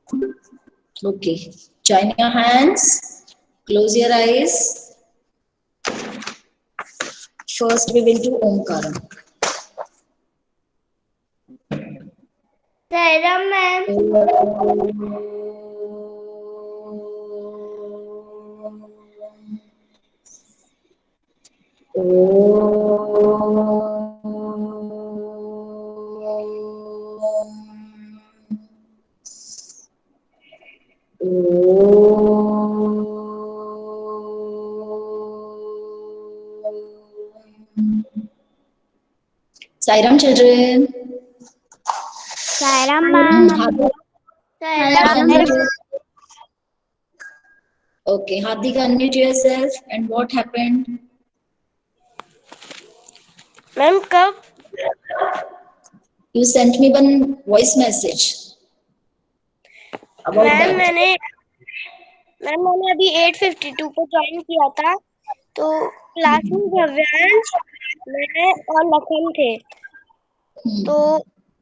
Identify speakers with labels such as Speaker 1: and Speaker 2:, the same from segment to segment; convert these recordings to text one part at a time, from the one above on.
Speaker 1: Okay. Join your hands. Close your eyes. First, we will do Omkaram.
Speaker 2: Sairam ma'am.
Speaker 1: Sairam children.
Speaker 2: Sairam ma'am. Sairam ma'am.
Speaker 1: Okay, Hardik, unmute yourself. And what happened?
Speaker 2: Ma'am कब?
Speaker 1: You sent me one voice message about
Speaker 2: ma'am
Speaker 1: that.
Speaker 2: मैंने अभी 8:52 को join किया था, तो class में भव्यांश, मैं और लखन थे। तो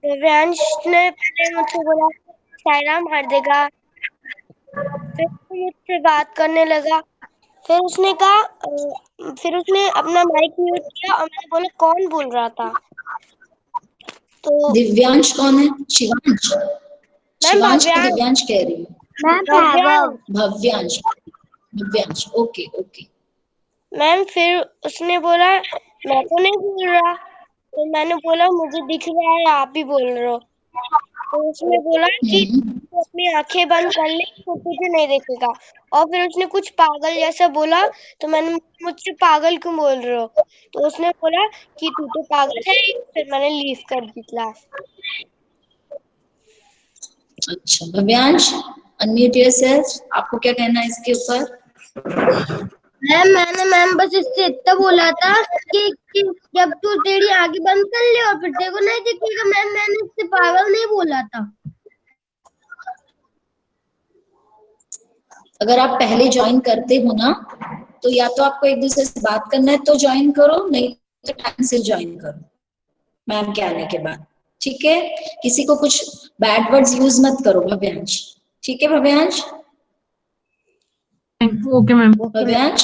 Speaker 2: भव्यांश ने पहले मुझसे बोला सायराम हर देगा, फिर वो मुझसे बात करने लगा, फिर उसने अपना माइक म्यूट किया और मैंने बोला कौन बोल रहा था, तो
Speaker 1: दिव्यांश कौन है? शिवांश?
Speaker 2: मैम
Speaker 1: शिवांश को
Speaker 2: भव्यांश।
Speaker 1: दिव्यांश कह रही हूँ।
Speaker 2: Bhavyansh.
Speaker 1: Bhavyansh. Bhavyansh, okay okay.
Speaker 2: Ma'am फिर उसने बोला मैं तो नहीं बोल रहा, तो मैंने बोला मुझे दिख रहा है आप ही बोल रहे हो, तो उसने बोला कि तू अपनी आंखें बंद कर ले तो तुझे नहीं दिखेगा, और फिर उसने कुछ पागल जैसा बोला, तो मैंने मुझसे पागल क्यों बोल रहे हो, तो उसने बोला कि तू तो पागल है ही, फिर मैंने लीव कर दी क्लास।
Speaker 1: अच्छा भव्यांश, अनम्यूट योरसेल्फ। आपको क्या कहना है इसके ऊपर?
Speaker 2: मैम बस इससे इतना बोला था कि जब तू तेरी आंखें बंद कर ले और फिर तेरे को नहीं दिखेगा। मैंने इससे पागल नहीं बोला था।
Speaker 1: अगर आप पहले ज्वाइन करते हो ना, तो या तो आपको एक दूसरे से बात करना है तो ज्वाइन करो, नहीं तो टाइम से ज्वाइन करो मैम के आने के बाद। ठीक है, किसी को कुछ बैड वर्ड्स यूज मत करो भव्यांश। ठीक है भव्यांश?
Speaker 3: Okay ma'am.
Speaker 1: भव्यांश,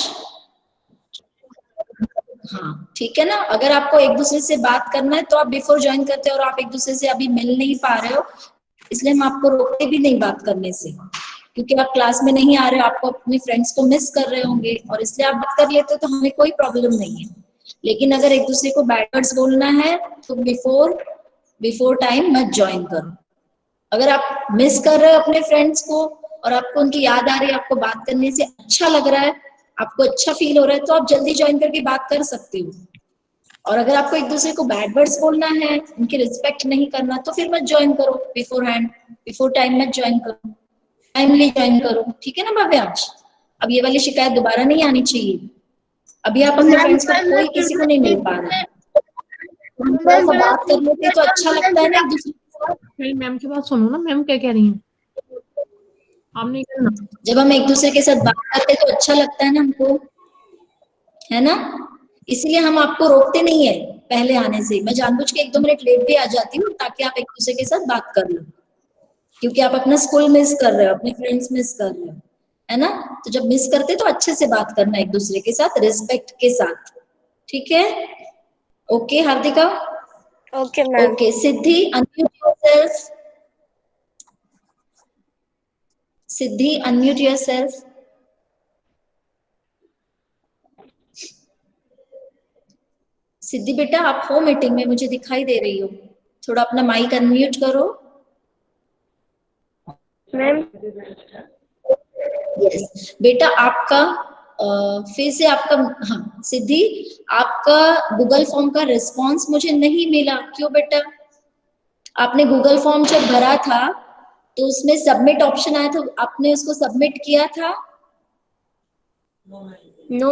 Speaker 1: हाँ ठीक है ना। अगर आपको एक दूसरे से बात करना है तो आप बिफोर ज्वाइन करते हो, और आप एक दूसरे से अभी मिल नहीं पा रहे हो, इसलिए हम आपको रोकते भी नहीं बात करने से, क्योंकि आप क्लास में नहीं आ रहे हो, आपको अपने फ्रेंड्स को मिस कर रहे होंगे, और इसलिए आप बात कर लेते हो तो हमें कोई प्रॉब्लम नहीं है। लेकिन अगर एक दूसरे को बैड वर्ड्स बोलना है तो बिफोर टाइम मत ज्वाइन करो। अगर आप मिस कर रहे हो अपने फ्रेंड्स को और आपको उनकी याद आ रही है, आपको बात करने से अच्छा लग रहा है, आपको अच्छा फील हो रहा है, तो आप जल्दी ज्वाइन करके बात कर सकते हो। और अगर आपको एक दूसरे को बैड वर्ड्स बोलना है, उनकी रिस्पेक्ट नहीं करना, तो फिर मत ज्वाइन करो बिफोर टाइम मत ज्वाइन करो, टाइमली ज्वाइन करो। ठीक है ना भव्यांश? अब ये वाली शिकायत दोबारा नहीं आनी चाहिए। अभी आप अपने फ्रेंड्स को, कोई किसी को नहीं मिल पा रहा है, हम थोड़ा सा बात कर लेते तो अच्छा लगता है ना एक दूसरे
Speaker 3: मेरी मैम की बात सुनो ना, मैम क्या कह रही हैं। आप नहीं करना।
Speaker 1: जब हम एक दूसरे के साथ बात करते तो अच्छा लगता है ना हमको, है ना? इसीलिए हम आपको रोकते नहीं है पहले आने से। मैं जानबूझ के 1-2 मिनट लेट भी आ जाती हूँ ताकि आप एक दूसरे के साथ बात कर लो, क्योंकि आप अपना स्कूल मिस कर रहे हो, अपने फ्रेंड्स मिस कर रहे हो, है ना? तो जब मिस करते तो अच्छे से बात करना एक दूसरे के साथ, रिस्पेक्ट के साथ। ठीक है? Okay Hardika?
Speaker 2: Okay ma'am.
Speaker 1: Okay Siddhi, unmute yourself. Siddhi, unmute yourself. Siddhi बेटा, आप हो मीटिंग में, मुझे दिखाई दे रही हो, थोड़ा अपना माइक अनम्यूट करो।
Speaker 2: मैम
Speaker 1: यस बेटा, आपका फिर से आपका, हाँ सिद्धि, आपका गूगल फॉर्म का रिस्पांस मुझे नहीं मिला। क्यों बेटा? आपने गूगल फॉर्म जब भरा था तो उसमें सबमिट ऑप्शन आया था, आपने उसको सबमिट किया था?
Speaker 2: नो।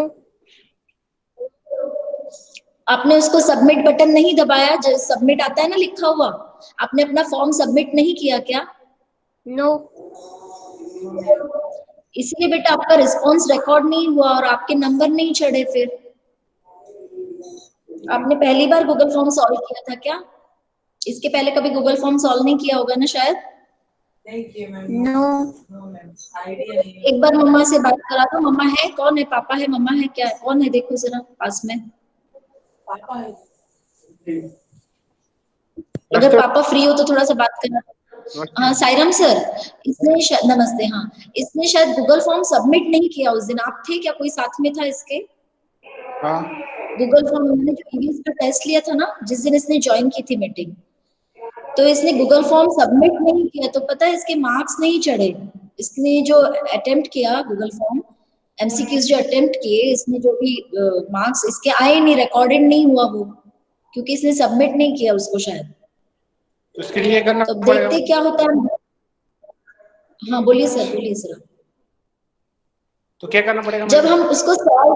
Speaker 1: आपने उसको सबमिट बटन नहीं दबाया, जो सबमिट आता है ना लिखा हुआ, आपने अपना फॉर्म सबमिट नहीं किया क्या?
Speaker 2: नो।
Speaker 1: इसलिए बेटा आपका रिस्पांस रिकॉर्ड नहीं हुआ और आपके नंबर नहीं चढ़े। फिर आपने पहली बार गूगल फॉर्म सॉल्व किया था क्या? इसके पहले कभी गूगल फॉर्म सॉल्व नहीं किया होगा ना शायद?
Speaker 2: नो।
Speaker 1: एक बार मम्मा से बात करा दो, मम्मा है, कौन है, पापा है, मम्मा है, क्या है, कौन है, देखो जरा पास में। अगर पापा फ्री हो तो थोड़ा सा बात करना। हाँ साईराम सर, नमस्ते। हाँ, इसने शायद गूगल फॉर्म सबमिट नहीं किया उस दिन, आप थे क्या, कोई साथ में था इसके?
Speaker 4: हाँ।
Speaker 1: गूगल फॉर्म हमने जो ईवीएस का टेस्ट लिया था ना, जिस दिन इसने ज्वाइन की थी मीटिंग, तो इसने गूगल फॉर्म सबमिट नहीं किया, तो पता है इसके मार्क्स नहीं चढ़े। इसने जो अटेम्प्ट किया गूगल फॉर्म, एमसीक्यूज जो अटेम्प्ट किए, इसने जो भी मार्क्स इसके आए नहीं, रिकॉर्डेड नहीं हुआ वो, क्योंकि इसने सबमिट नहीं किया उसको शायद।
Speaker 4: उसके लिए करना
Speaker 1: तो
Speaker 4: पड़ेगा।
Speaker 1: देखते क्या होता है। हाँ बोलिए सर, बोलिए सर।
Speaker 4: तो क्या करना पड़ेगा?
Speaker 1: जब हम उसको सॉल्व,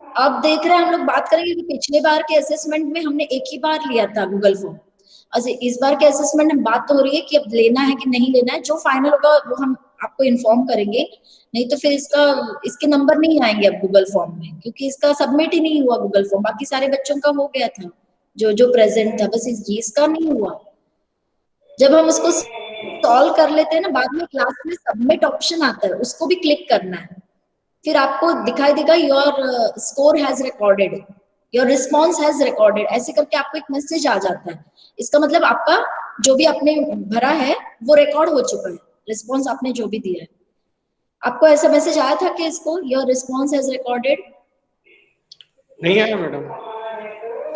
Speaker 1: अब देख रहे हैं हम लोग बात करेंगे कि पिछले बार के असेसमेंट में हमने एक ही बार लिया था गूगल फॉर्म। अच्छा, इस बार के असेसमेंट में बात तो हो रही है कि अब लेना है कि नहीं लेना है, जो फाइनल होगा वो हम आपको इन्फॉर्म करेंगे। नहीं तो फिर इसके नंबर नहीं आएंगे अब गूगल फॉर्म में, क्योंकि इसका सबमिट ही नहीं हुआ गूगल फॉर्म। बाकी सारे बच्चों का हो गया था जो जो प्रेजेंट था, बस इसका नहीं हुआ। जब हम उसको सॉल्व कर लेते हैं ना, बाद में क्लास में सबमिट ऑप्शन आता है, उसको भी क्लिक करना है। फिर आपको दिखाई देगा your score has recorded, your response has recorded, ऐसे करके आपको एक मैसेज आ जाता है। इसका मतलब आपका जो भी आपने भरा है वो रिकॉर्ड हो चुका है, रिस्पॉन्स आपने जो भी दिया है। आपको ऐसा मैसेज आया था कि इसको योर रिस्पॉन्स हैज रिकॉर्डेड?
Speaker 4: नहीं आया मैडम,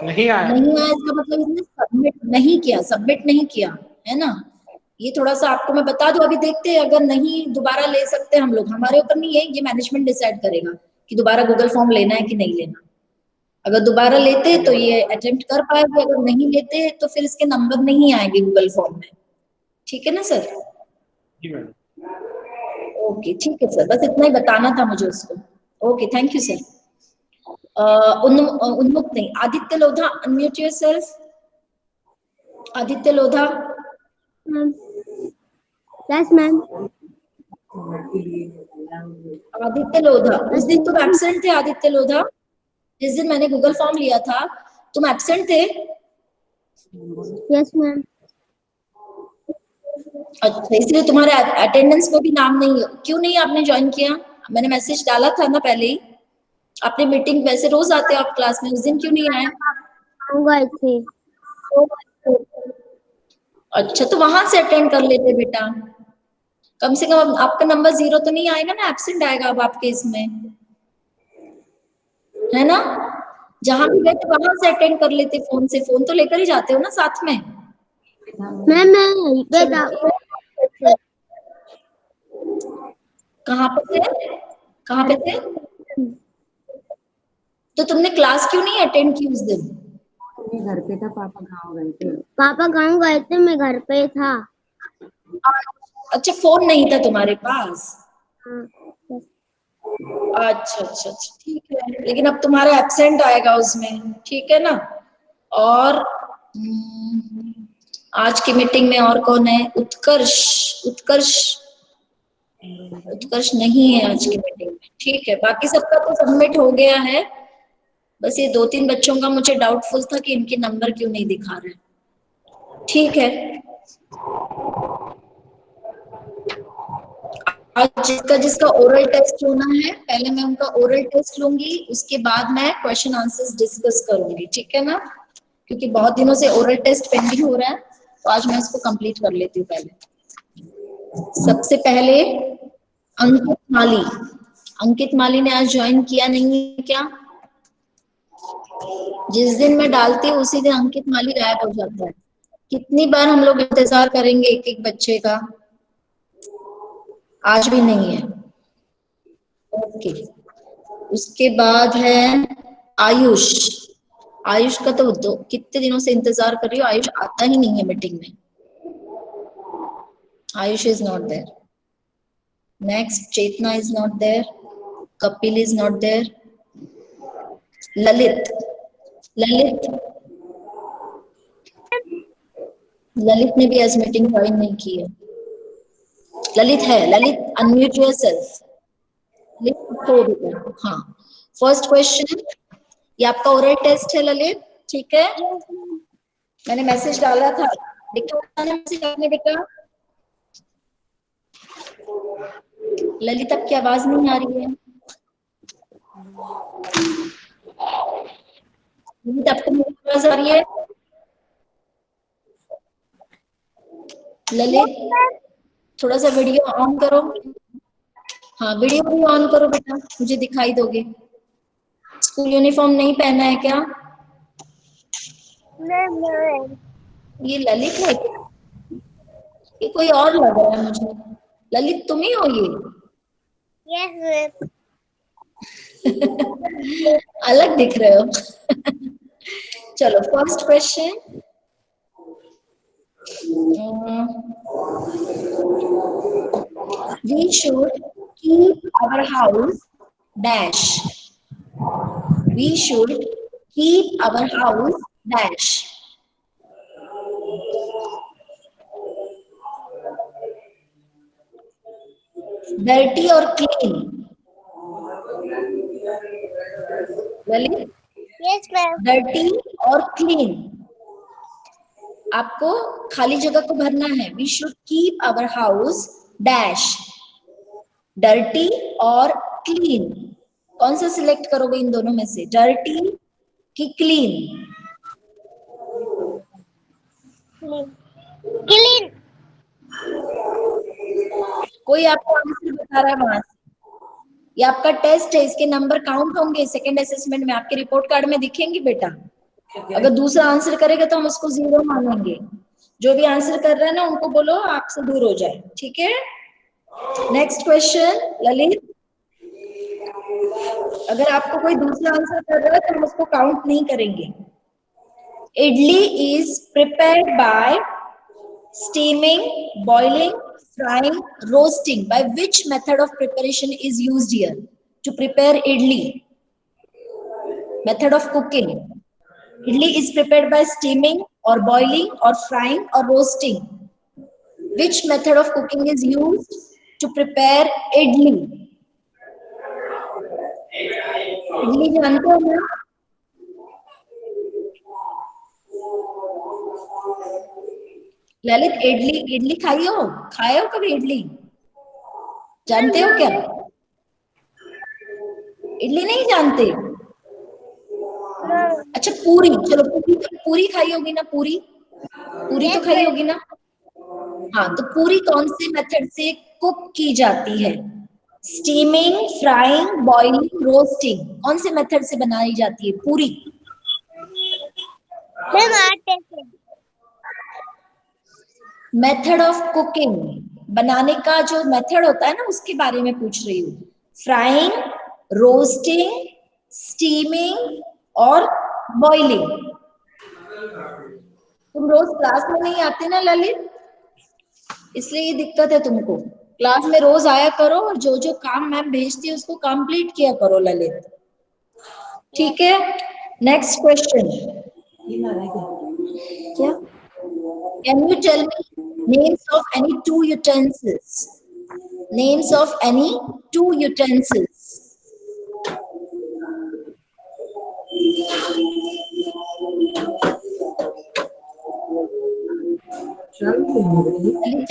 Speaker 4: नहीं आया।
Speaker 1: नहीं आया, इसका मतलब इसने सबमिट नहीं किया, सबमिट नहीं किया है ना। ये थोड़ा सा आपको मैं बता दूं, अभी देखते हैं, अगर नहीं दोबारा ले सकते हैं हम लोग, हमारे ऊपर नहीं है, ये मैनेजमेंट डिसाइड करेगा कि दोबारा गूगल फॉर्म लेना है कि नहीं लेना। अगर दोबारा लेते तो ये अटेम्प्ट कर पाएंगे, अगर नहीं लेते तो फिर इसके नंबर नहीं आएंगे गूगल फॉर्म में। ठीक है ना सर?
Speaker 4: जी मैडम।
Speaker 1: ओके ठीक है सर, बस इतना ही बताना था मुझे उसको। Okay thank you sir. उन्मुक्त नहीं, Aditya Lodha, unmute yourself. Aditya Lodha.
Speaker 2: Yes ma'am.
Speaker 1: Aditya Lodha, उस दिन तुम एब्सेंट थे आदित्य लोधा, जिस दिन मैंने गूगल फॉर्म लिया था तुम एब्सेंट थे?
Speaker 2: Yes ma'am.
Speaker 1: अच्छा, इसलिए तुम्हारे अटेंडेंस में भी नाम नहीं है। क्यों नहीं आपने ज्वाइन किया? मैंने मैसेज डाला था ना पहले ही। आपने मीटिंग वैसे रोज आते हो आप क्लास में, उस दिन क्यों नहीं आए?
Speaker 2: आऊंगा इसे।
Speaker 1: अच्छा, तो वहां से अटेंड कर लेते बेटा। कम से कम आपका नंबर 0 तो नहीं आएगा ना, एब्सेंट आएगा अब आपके इसमें, है ना। जहां भी गए थे वहां से अटेंड कर लेते, फोन से, फोन तो लेकर ही जाते हो ना साथ में।
Speaker 2: मैम मैं यहीं पे था।
Speaker 1: कहाँ पे थे? कहाँ पे थे? तो तुमने क्लास क्यों नहीं अटेंड की उस दिन?
Speaker 5: घर पे था, पापा गाँव गए थे।
Speaker 2: पापा गाँव गए थे, मैं घर पे था।
Speaker 1: अच्छा, फोन नहीं था तुम्हारे पास?
Speaker 2: हाँ।
Speaker 1: अच्छा अच्छा अच्छा, ठीक है, लेकिन अब तुम्हारा एब्सेंट आएगा उसमें, ठीक है ना। और आज की मीटिंग में और कौन है? उत्कर्ष। उत्कर्ष, उत्कर्ष नहीं है आज की मीटिंग में, ठीक है। बाकी सबका तो सबमिट हो गया है, बस ये 2-3 बच्चों का मुझे डाउटफुल था कि इनके नंबर क्यों नहीं दिखा रहे। ठीक है, आज जिसका जिसका ओरल टेस्ट होना है, पहले मैं उनका ओरल टेस्ट लूंगी, उसके बाद मैं क्वेश्चन आंसर्स डिस्कस करूंगी, ठीक है ना। क्योंकि बहुत दिनों से ओरल टेस्ट पेंडिंग हो रहा है, तो आज मैं इसको कंप्लीट कर लेती हूँ। पहले सबसे पहले अंकित माली। अंकित माली ने आज ज्वाइन किया नहीं है क्या? जिस दिन मैं डालती हूँ उसी दिन अंकित माली गायब हो जाता है। कितनी बार हम लोग इंतजार करेंगे एक एक बच्चे का? आज भी नहीं है। ओके, उसके बाद है आयुष। आयुष का तो कितने दिनों से इंतजार कर रही हो, आयुष आता ही नहीं है मीटिंग में। Ayush is not there. Next Chetna is not there, Kapil is not there, Lalit. Lalit, Lalit ने भी आज मीटिंग ज्वाइन नहीं की है। ललित है, ललित अनम्यूट योरसेल्फ। हाँ, फर्स्ट क्वेश्चन, ये आपका ओरल टेस्ट है ललित, ठीक है। मैंने मैसेज डाला था, देखा मैसेज आपने बेटा? ललित आपकी आवाज नहीं आ रही है। ललित आपको मेरी आवाज आ रही है? ललित थोड़ा सा वीडियो ऑन करो। हाँ वीडियो भी ऑन करो बेटा, मुझे दिखाई दोगे। स्कूल यूनिफॉर्म नहीं पहना है क्या?
Speaker 2: नहीं।
Speaker 1: ये ललित है क्या? ये कोई और लग रहा है मुझे। ललित तुम ही हो ये?
Speaker 2: यस।
Speaker 1: अलग दिख रहे हो। चलो first question. We should keep our house dash. We should keep our house dash. Dirty or clean? Lalit
Speaker 2: yes ma'am.
Speaker 1: Dirty और क्लीन, आपको खाली जगह को भरना है। We should keep our house dash, dirty और क्लीन। कौन सा सिलेक्ट करोगे इन दोनों में से, डर्टी कि क्लीन?
Speaker 2: क्लीन।
Speaker 1: कोई आपको आंसर बता रहा है वहां से? ये आपका टेस्ट है, इसके नंबर काउंट होंगे सेकंड असेसमेंट में, आपके रिपोर्ट कार्ड में दिखेंगे बेटा। अगर दूसरा आंसर करेगा तो हम उसको 0 मानेंगे। जो भी आंसर कर रहा है ना उनको बोलो आपसे दूर हो जाए, ठीक है। नेक्स्ट क्वेश्चन ललित, अगर आपको कोई दूसरा आंसर कर रहा है तो हम उसको काउंट नहीं करेंगे। Idli is prepared by steaming, boiling, frying, roasting. By which method of preparation is used here to prepare idli? Method of cooking. Idli is prepared by steaming or boiling or frying or roasting. Which method of cooking is used to prepare idli? Idli जानते हो ना? ललित इडली खाई हो, खाए हो कभी इडली? जानते हो क्या? इडली नहीं जानते? अच्छा पूरी, चलो पूरी खाई होगी ना, पूरी तो खाई होगी ना। हाँ तो पूरी कौन से मेथड से कुक की जाती है? स्टीमिंग, फ्राइंग, बॉइलिंग, रोस्टिंग, कौन से मेथड से बनाई जाती है पूरी?
Speaker 2: मैम आटे से।
Speaker 1: मेथड ऑफ कुकिंग, बनाने का जो मेथड होता है ना उसके बारे में पूछ रही हूँ। फ्राइंग, रोस्टिंग, स्टीमिंग और बॉइलिंग। तुम रोज क्लास में नहीं आते ना ललित, इसलिए ये दिक्कत है तुमको। क्लास में रोज आया करो और जो जो काम मैम भेजती है उसको कंप्लीट किया करो ललित, ठीक है। नेक्स्ट क्वेश्चन, क्या? Can you tell me names of any two utensils? Names of any two utensils.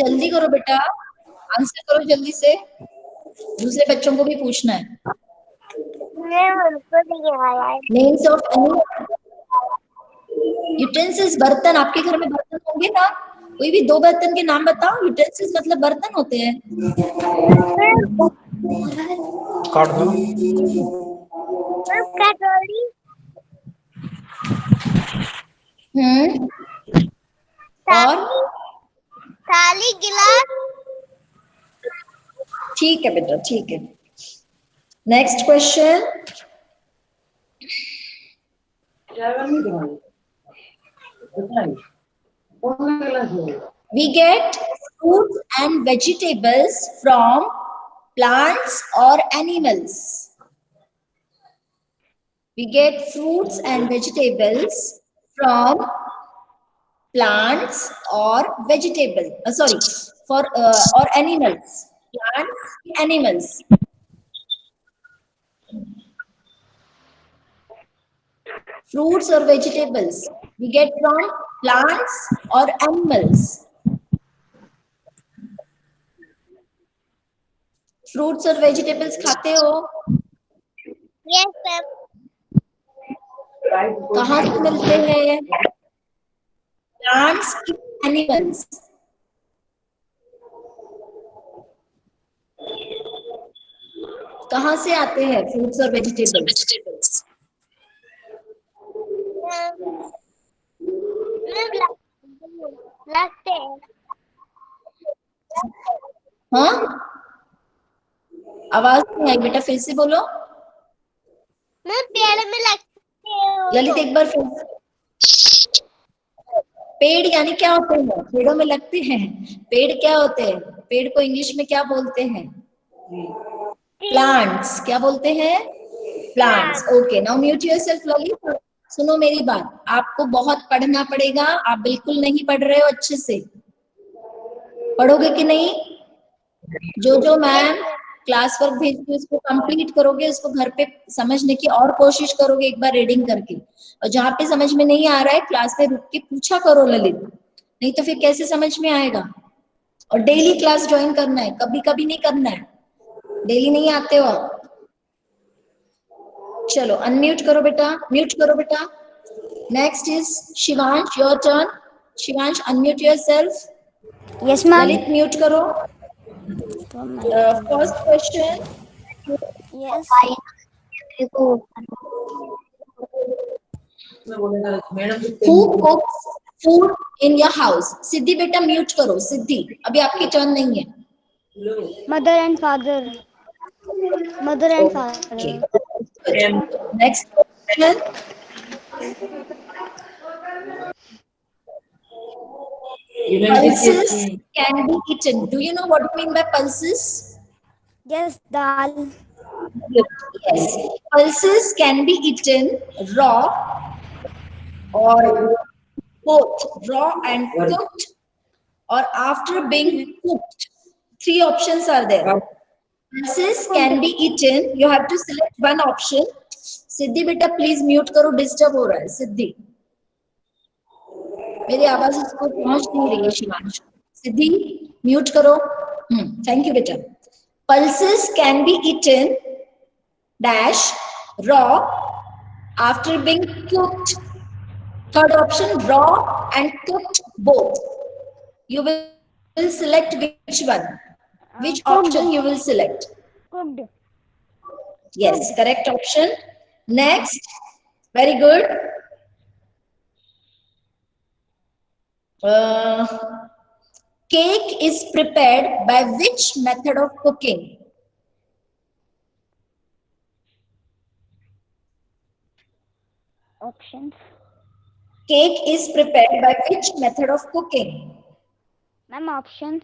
Speaker 1: जल्दी करो बेटा, आंसर करो जल्दी से, दूसरे बच्चों को भी पूछना है। Names of any यूटेंसिल्स, बर्तन, आपके घर में बर्तन होंगे ना, कोई भी 2 बर्तन के नाम बताओ। यूटेंसिल्स मतलब बर्तन होते हैं।
Speaker 4: काट दो।
Speaker 2: कटोरी।
Speaker 1: और
Speaker 2: थाली, गिलास।
Speaker 1: ठीक है बेटा, ठीक है। Next question, we get fruits and vegetables from plants or animals. We get fruits and vegetables from plants or vegetable. Sorry, or animals. Plants, animals. Fruits or vegetables we get from plants or animals. Fruits और vegetables खाते हो?
Speaker 2: Yes, ma'am.
Speaker 1: कहाँ से मिलते हैं? Plants की animals? कहाँ से आते हैं फ्रूट्स और वेजिटेबल्स?
Speaker 2: Ma'am, लगते हैं।
Speaker 1: हाँ, आवाज नहीं आई बेटा, फिर से बोलो।
Speaker 2: मैम पेड़ में लगते हैं।
Speaker 1: ललित एक बार फिर। पेड़ यानी क्या होते हैं? पेड़ों में लगते हैं। पेड़ क्या होते हैं? पेड़ को इंग्लिश में क्या बोलते हैं? प्लांट्स। क्या बोलते हैं? Plants. Okay, now mute yourself Lalit. सुनो मेरी बात, आपको बहुत पढ़ना पड़ेगा। आप बिल्कुल नहीं पढ़ रहे हो अच्छे से। पढ़ोगे कि नहीं? जो मैम क्लास वर्क भेजती है उसको कंप्लीट करोगे, उसको घर पे समझने की और कोशिश करोगे एक बार रीडिंग करके। और जहाँ पे समझ में नहीं आ रहा है क्लास में रुक के पूछा करो ललित, नहीं तो फिर कैसे समझ में आएगा। और डेली क्लास ज्वाइन करना है, कभी कभी नहीं करना है। डेली नहीं आते हो आप। चलो अनम्यूट करो बेटा, म्यूट करो बेटा। Next is Shivansh, your turn. Shivansh unmute yourself.
Speaker 6: Yes, ma'am.
Speaker 1: Lalit mute करो। First question,
Speaker 6: Yes.
Speaker 1: who cooks food in your house? Siddhi बेटा म्यूट करो। सिद्धि अभी आपकी टर्न नहीं है।
Speaker 6: Mother and father. Mother and father.
Speaker 1: Okay. Next question. Pulses can be eaten. Do you know what you mean by pulses?
Speaker 6: Yes, dal.
Speaker 1: Yes. Pulses can be eaten raw or both raw and cooked or after being cooked. Three options are there. Pulses can be eaten. You have to select one option. सिद्धि बेटा please mute करो, disturb हो रहा है। सिद्धि मेरी आवाज इसको पहुंच नहीं रही है। शिवांश, सिद्धि म्यूट करो। थैंक यू बेटा। Pulses can be eaten dash raw after being cooked. Third option, raw and cooked both. You will select which one? Which option you will select?
Speaker 6: Cooked.
Speaker 1: Yes, correct option. Next, very good. Cake is prepared by which method of cooking?
Speaker 6: Options.
Speaker 1: Cake is prepared by which method of cooking?
Speaker 6: Ma'am, options.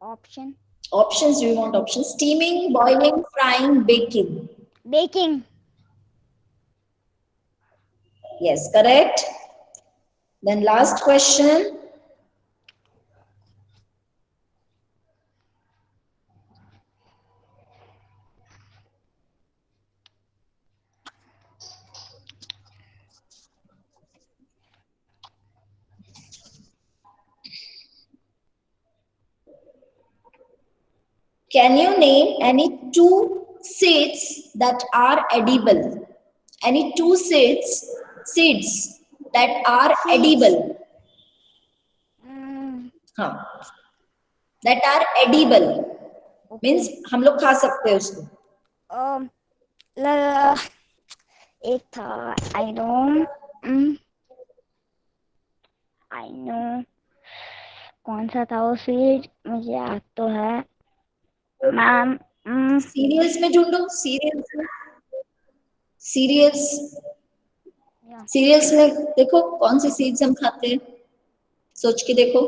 Speaker 6: Option.
Speaker 1: Options, do you want options? Steaming, boiling, frying, baking.
Speaker 6: Baking.
Speaker 1: Yes, correct. Then last question. Can you name any two seeds that are edible? Any two seeds that are edible? हाँ, that are edible means हम लोग खा सकते हैं उसको।
Speaker 6: एक था, I know कौन सा था वो सीड, मुझे याद तो है मैम।
Speaker 1: सीरियल्स में ढूंढो, सीरियल्स में देखो कौन सी सीड्स हम खाते हैं, सोच के देखो।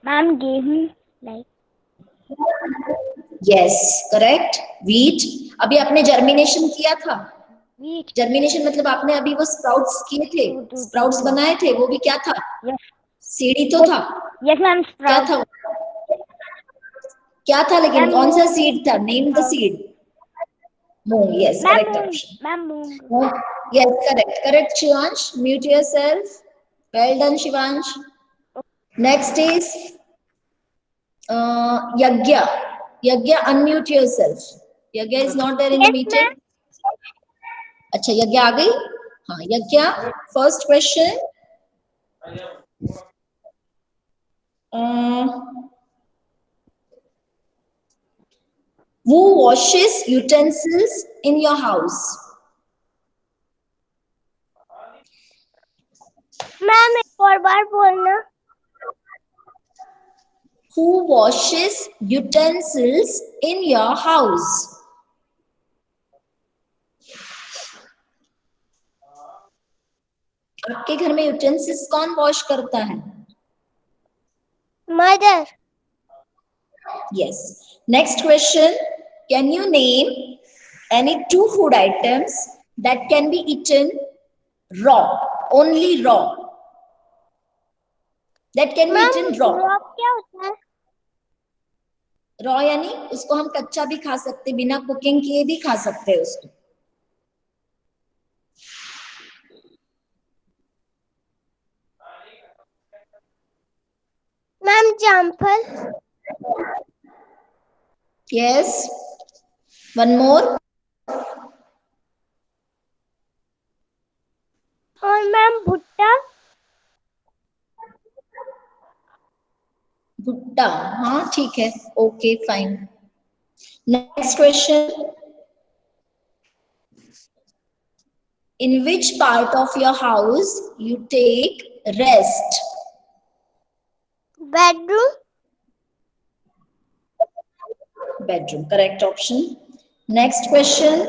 Speaker 6: मैम गेहूं, लाइक।
Speaker 1: Yes correct, wheat. अभी आपने जर्मिनेशन किया था।
Speaker 6: व्हीट।
Speaker 1: जर्मिनेशन मतलब आपने अभी वो स्प्राउट्स किए थे, स्प्राउट्स बनाए थे, वो भी क्या था? सीड तो था।
Speaker 6: यस मैम,
Speaker 1: क्या था? क्या था लेकिन कौन सा सीड था? Name the seed. Moong. Yes correct option.
Speaker 6: Ma'am moong.
Speaker 1: Yes, correct. Correct, Shivansh. Mute yourself. Well done, Shivansh. Next is Yagya. Yagya, unmute yourself. Yagya is not there in the
Speaker 2: Yes,
Speaker 1: meeting.
Speaker 2: ma'am.
Speaker 1: अच्छा, यज्ञ आ गई. हाँ, यज्ञ, first question. Who washes utensils in your house?
Speaker 2: Ma'am एक और बार बोलना.
Speaker 1: Who washes utensils in your house? आपके घर में यूटेंसिल्स कौन वॉश करता है?
Speaker 2: Mother.
Speaker 1: Yes. Next question. Can you name any 2 food items that can be eaten raw? Only raw. That can be
Speaker 2: ma'am
Speaker 1: eaten raw.
Speaker 2: Rock क्या होता है?
Speaker 1: Raw यानी उसको हम कच्चा भी खा सकते, बिना कुकिंग किए भी खा सकते हैं उसको.
Speaker 2: Ma'am jamphal.
Speaker 1: Yes. One more.
Speaker 2: और मैम भुट्टा.
Speaker 1: भुट्टा. हाँ ठीक है. Okay fine. Next question. In which part of your house you take rest?
Speaker 2: Bedroom.
Speaker 1: Bedroom. Correct option. Next question.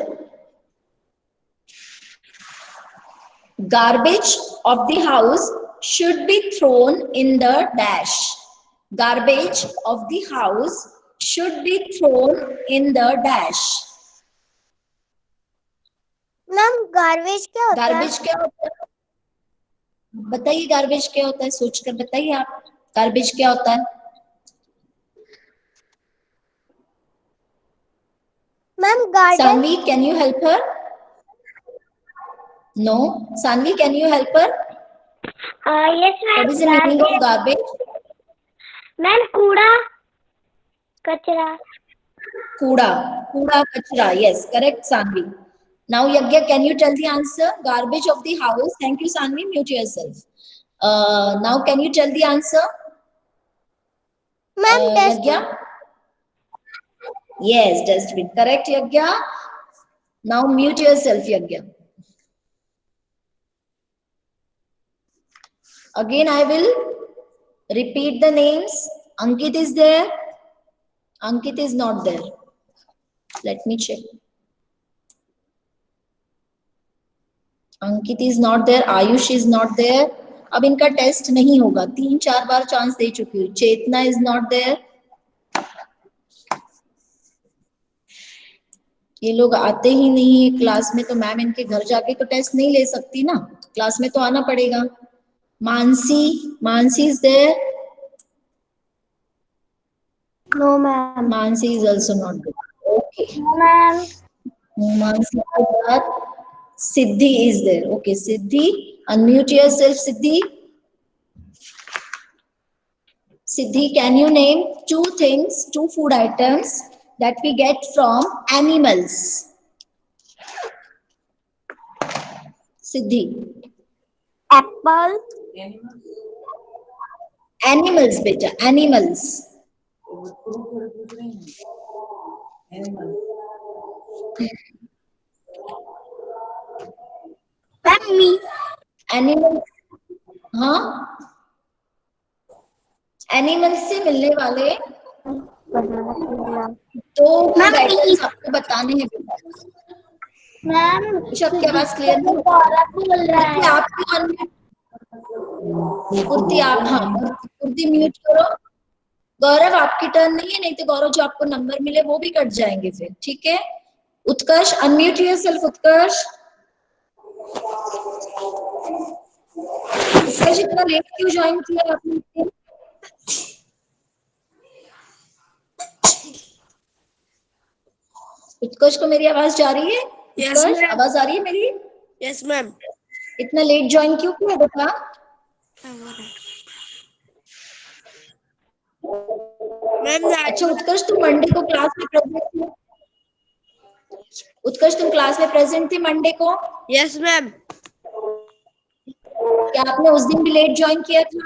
Speaker 1: Garbage of the house should be thrown in the dash. Garbage of the house should be thrown in the dash.
Speaker 2: Ma'am garbage क्या होता है?
Speaker 1: Garbage क्या होता है? बताइए garbage क्या होता है, सोचकर बताइए आप. गार्बेज क्या होता है?
Speaker 2: Ma'am garden.
Speaker 1: Sanvi, can you help her? No. Sanvi, can you help her?
Speaker 2: Yes
Speaker 1: What is the meaning of garbage?
Speaker 2: Ma'am कूड़ा कचरा.
Speaker 1: Kuda. Kuda kachra. Yes, correct, Sanvi. Now, Yagya, can you tell the answer? Garbage of the house. Thank you, Sanvi. Mute yourself. Now, can you tell the answer?
Speaker 2: Ma'am
Speaker 1: Yagya? Yes, dustbin. Correct, Yagya. Now, mute yourself, Yagya. Again, I will repeat the names. Ankit is there. Ankit is not there. Let me check. Ankit is not there. Ayush is not there. अब इनका test नहीं होगा. 3-4 बार chance दे चुकी हूँ. चेतना is not there. ये लोग आते ही नहीं है क्लास में, तो मैम इनके घर जाके तो टेस्ट नहीं ले सकती ना, क्लास में तो आना पड़ेगा. Mansi is there.
Speaker 2: No ma'am.
Speaker 1: Mansi is also not there. Okay.
Speaker 2: Ma'am
Speaker 1: Mansi के बाद Siddhi is there. Okay, Siddhi, unmute yourself, Siddhi. Siddhi, can you name 2 things, 2 food items that we get from animals? Siddhi.
Speaker 2: Apple.
Speaker 1: Animals, beta, animals. Animals. हाँ, animals से मिलने वाले 2 food items आपको बताने हैं बेटा.
Speaker 2: मैम
Speaker 1: सबकी आवाज क्लियर नहीं.
Speaker 2: बोल रहा है.
Speaker 1: आपको अनम्यूट. कुर्ती आप, हाँ कुर्ती म्यूट करो. गौरव आपकी टर्न नहीं है, नहीं तो गौरव जो आपको नंबर मिले वो भी कट जाएंगे फिर. ठीक है. उत्कर्ष, अनम्यूट योरसेल्फ. उत्कर्ष. उत्कर्ष इतना लेट क्यों ज्वाइन किया आपने? उत्कर्ष को मेरी आवाज जा रही है? उत्कर्ष, आवाज आ रही है मेरी?
Speaker 2: Yes ma'am.
Speaker 1: इतना लेट ज्वाइन क्यों किया बेटा?
Speaker 2: मैम
Speaker 1: अच्छा उत्कर्ष, तुम मंडे को क्लास में प्रेजेंट थे? उत्कर्ष, तुम क्लास में प्रेजेंट थे मंडे को?
Speaker 2: Yes ma'am.
Speaker 1: क्या आपने उस दिन भी लेट ज्वाइन किया था?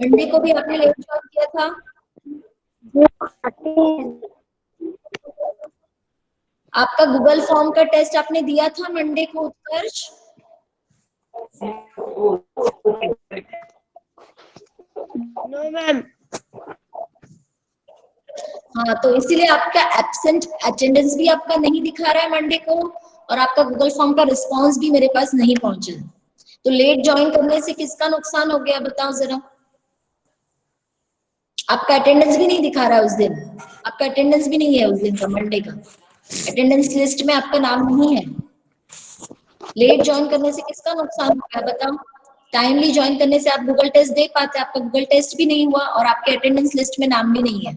Speaker 1: मंडे को भी आपने लेट ज्वाइन किया था? आपका गूगल फॉर्म का टेस्ट आपने दिया था मंडे को उत्कर्ष?
Speaker 2: No ma'am.
Speaker 1: हाँ, तो इसीलिए आपका एब्सेंट अटेंडेंस भी आपका नहीं दिखा रहा है मंडे को, और आपका गूगल फॉर्म का रिस्पांस भी मेरे पास नहीं पहुंचा। तो लेट ज्वाइन करने से किसका नुकसान हो गया बताओ जरा? आपका अटेंडेंस भी नहीं दिखा रहा है उस दिन, आपका अटेंडेंस भी नहीं है उस दिन का, मंडे का अटेंडेंस लिस्ट में आपका नाम नहीं है। लेट ज्वाइन करने से किसका नुकसान हो गया बताओ? टाइमली ज्वाइन करने से आप गूगल टेस्ट दे पाते, आपका गूगल टेस्ट भी नहीं हुआ और आपके अटेंडेंस लिस्ट में नाम भी नहीं है।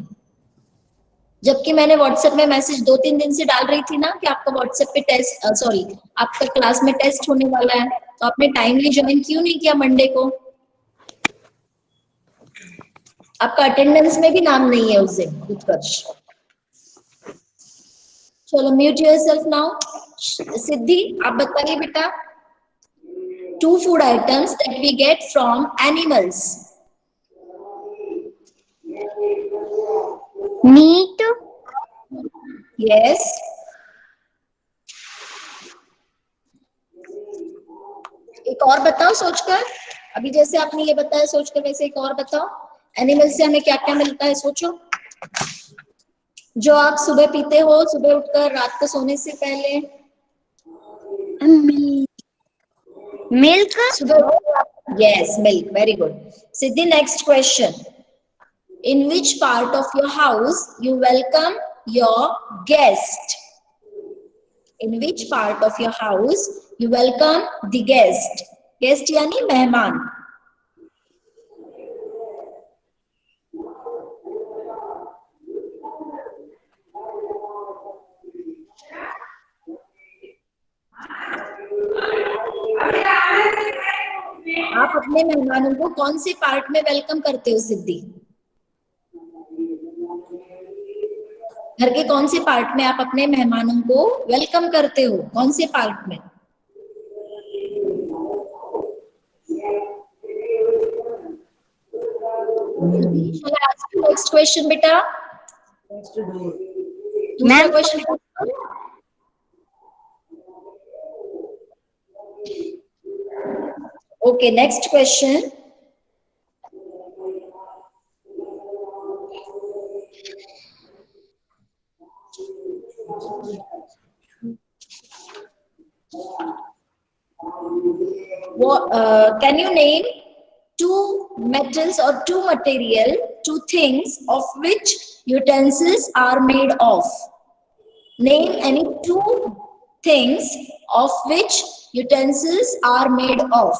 Speaker 1: जबकि मैंने व्हाट्सएप में मैसेज 2-3 दिन से डाल रही थी ना कि आपका व्हाट्सएप पे टेस्ट आपका क्लास में टेस्ट होने वाला है, तो आपने टाइमली ज्वाइन क्यों नहीं किया मंडे को? आपका अटेंडेंस में भी नाम नहीं है उस दिन उत्कर्ष। चलो म्यूट योरसेल्फ नाउ। सिद्धि आप बताइए बेटा, 2 food items that we get from animals.
Speaker 6: Meat,
Speaker 1: Yes. एक और बताओ सोचकर, अभी जैसे आपने ये बताया सोचकर वैसे एक और बताओ, एनिमल से हमें क्या क्या मिलता है सोचो। जो आप सुबह पीते हो, सुबह उठकर रात को सोने से पहले।
Speaker 6: Milk,
Speaker 1: Yes, milk. Very good. Siddhi, next question. In which part of your house you welcome your guest? In which part of your house you welcome the guest? Guest यानी मेहमान। आप अपने मेहमानों को कौन से पार्ट में वेलकम करते हो सिद्धि? घर के कौन से पार्ट में आप अपने मेहमानों को वेलकम करते हो? कौन से पार्ट में? Shall I ask you next question बेटा? दूसरा question. Okay, next question. Can you name 2 metals or 2 material, 2 things of which utensils are made of? Name any 2 things of which utensils are made of.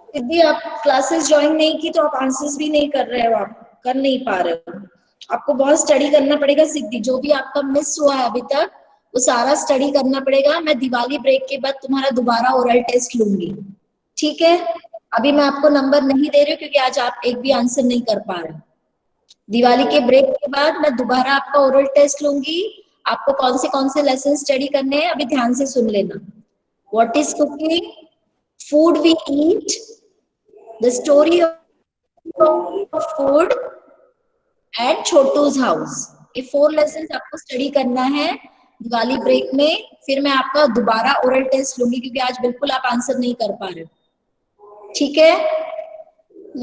Speaker 1: सिद्धि, आप classes join नहीं की तो आप answers भी नहीं कर रहे हो, आप कर नहीं पा रहे हो। आपको बहुत स्टडी करना पड़ेगा सिद्धि, जो भी आपका मिस हुआ है अभी तक वो सारा स्टडी करना पड़ेगा। मैं दिवाली ब्रेक के बाद तुम्हारा दोबारा ओरल टेस्ट लूंगी, ठीक है? अभी मैं आपको नंबर नहीं दे रही हूँ क्योंकि आज आप एक भी आंसर नहीं कर पा रहे। दिवाली के ब्रेक के बाद मैं दोबारा आपका ओरल टेस्ट लूंगी। आपको कौन से लेसन स्टडी करने हैं अभी ध्यान से सुन लेना। What is cooking, food we eat, the story of food and Chhotu's house. ये 4 लेसन आपको स्टडी करना है दिवाली ब्रेक में। फिर मैं आपका दोबारा ओरल टेस्ट लूंगी क्योंकि आज बिल्कुल आप आंसर नहीं कर पा रहे, ठीक है?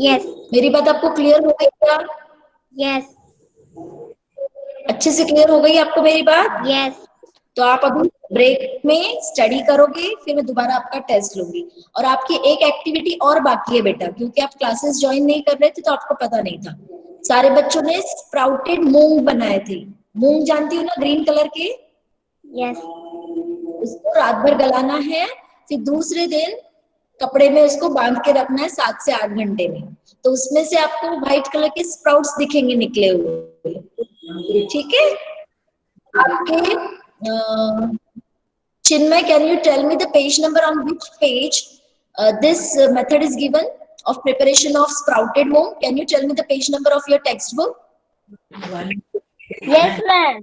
Speaker 6: यस
Speaker 1: मेरी बात आपको क्लियर हो गई क्या?
Speaker 6: यस
Speaker 1: अच्छे से क्लियर हो गई आपको मेरी बात?
Speaker 6: यस।
Speaker 1: तो आप अभी ब्रेक में स्टडी करोगे, फिर मैं दोबारा आपका टेस्ट लूंगी। और आपकी एक एक्टिविटी और बाकी है बेटा, क्योंकि आप क्लासेस ज्वाइन नहीं कर रहे थे तो आपको पता नहीं था। सारे बच्चों ने स्प्राउटेड मूंग बनाए थे। मूंग जानती हो ना, ग्रीन कलर के?
Speaker 6: यस
Speaker 1: उसको रात भर गलाना है, फिर दूसरे दिन कपड़े में उसको बांध के रखना है 7 से 8 घंटे में। तो उसमें से आपको व्हाइट कलर के स्प्राउट्स दिखेंगे निकले हुए, ठीक है। आपके Chinmay, can you tell me the page number on which page this method is given of preparation of sprouted moong? Can you tell me the page number of your textbook?
Speaker 2: Yes, ma'am.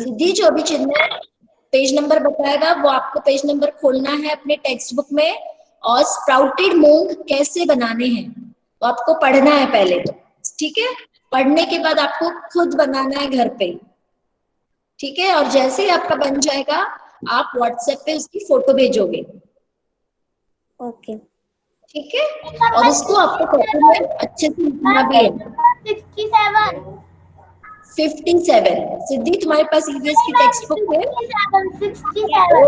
Speaker 1: सिद्धि, जो भी चिन्मय page number बताएगा वो आपको page number खोलना है अपने text book में, और स्प्राउटेड मूंग कैसे बनाने हैं तो आपको पढ़ना है पहले तो, ठीक है। पढ़ने के बाद आपको खुद बनाना है घर पे, ठीक है। और जैसे ही आपका बन जाएगा आप व्हाट्सएप पे उसकी फोटो भेजोगे,
Speaker 2: Okay.
Speaker 1: ठीक है। और उसको आपको कॉपी में अच्छे से लिखना भी है। 57 सिद्धि, तुम्हारे पास ईवीएस की टेक्स्ट बुक है?
Speaker 2: 67.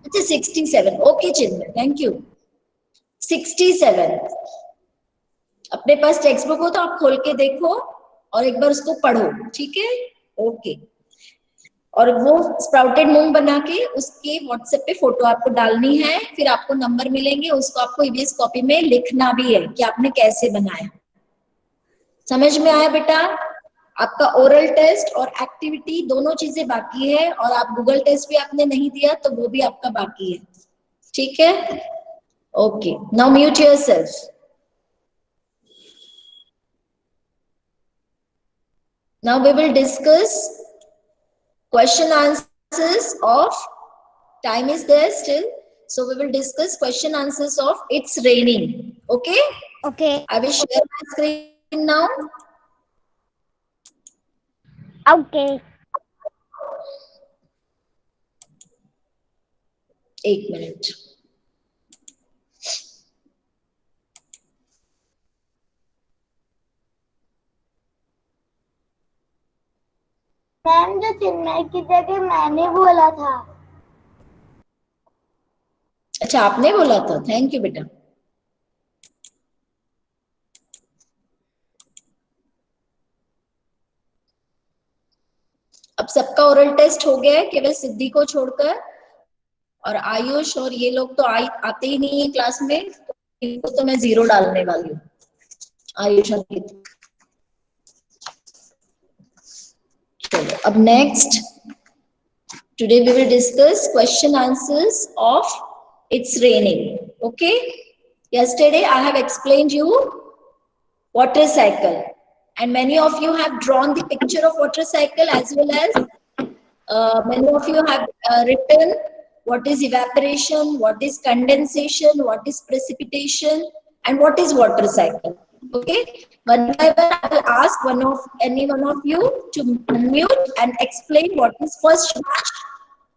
Speaker 1: अच्छा 67, ओके चिन्मय, थैंक यू। 67 अपने पास टेक्स्ट बुक हो तो आप खोल के देखो और एक बार उसको पढ़ो, ठीक है, ओके। और वो स्प्राउटेड मूंग बना के उसके व्हाट्सएप पे फोटो आपको डालनी है, फिर आपको नंबर मिलेंगे, उसको आपको ईवीएस कॉपी में लिखना भी है कि आपने कैसे बनाया। समझ में आया बेटा? आपका ओरल टेस्ट और एक्टिविटी दोनों चीजें बाकी है, और आप गूगल टेस्ट भी आपने नहीं दिया तो वो भी आपका बाकी है, ठीक है, okay. Now mute yourself. Now we will discuss question answers of, time is there still, so we will discuss question answers of It's Raining, okay?
Speaker 6: Okay.
Speaker 1: I will share my screen now.
Speaker 6: Okay.
Speaker 1: एक minute.
Speaker 2: Ma'am, जो चिन्मय की जगह मैंने बोला था।
Speaker 1: अच्छा आपने बोला था, थैंक यू बेटा। अब सबका ओरल टेस्ट हो गया है केवल सिद्धि को छोड़कर, और आयुष और ये लोग तो आते ही नहीं है क्लास में, इनको तो मैं 0 डालने वाली हूँ। आयुष अंकित, चलो अब next, today we will discuss question answers of It's Raining, okay? Yesterday I have explained you water cycle, and many of you have drawn the picture of water cycle, as well as many of you have written what is evaporation, what is condensation, what is precipitation, and what is water cycle. Okay, one by one I will ask any one of you to unmute and explain what is first flash.